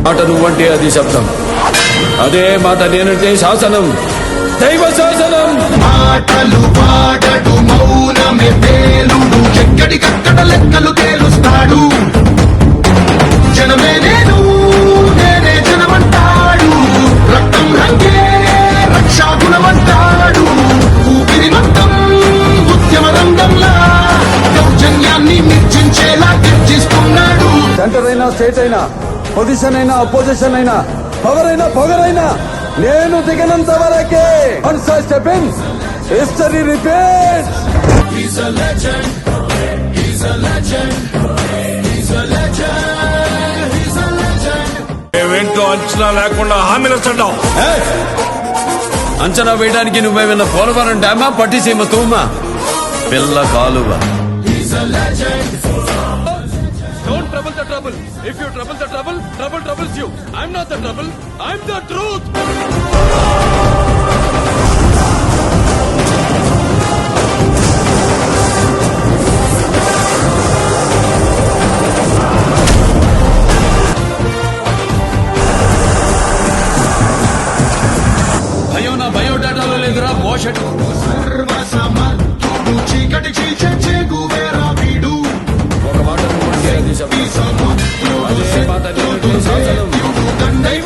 మాట నువ్వంటే అది శబ్దం, అదే మాట నేనంటే శాసనం, దైవ శాసనం. మాటలు పాడడు మౌనమే పేలుడు, ఎక్కడికక్కడ లెక్కలు తేలుస్తాడు. జనమే నేను, నేనే జనమంటాడు. రక్తం రంగే రక్షాగుణమంటాడు. ఊపిరి మొత్తం ఉద్యమ రంగంలా దౌర్జన్యాన్ని నిర్చించేలా గర్జిస్తున్నాడు. సెంటర్ అయినా స్టేట్ అయినా, పొజిషన్ అయినా అపోజిషన్ అయినా, పవర్ అయినా పొగరైనా, నేను దిగనంత వరకే. Once I step in, history repeats. He's a legend. He's a legend. He's a legend. He's a legend. ఏమేంటో అంచనా లేకుండా హామీలు వచ్చావు. అంచనా వేయడానికి నువ్వేమన్నా పోలవరం డ్యామా, పట్టిసీమ తూమా, పిల్ల కాలువ. He's a legend. Don't trouble the trouble. If you trouble the trouble, trouble troubles you. I'm not the trouble. I'm the truth. భయం నా బయోడాటాలో లేదురా మోషట్. సర్వసమర్థుడు చీకటి చీల్చే చేగువేరా వీడు. ఒక మాట నువ్వంటే అది శబ్దం, అదే మాట నేనంటే శాసనం. దండై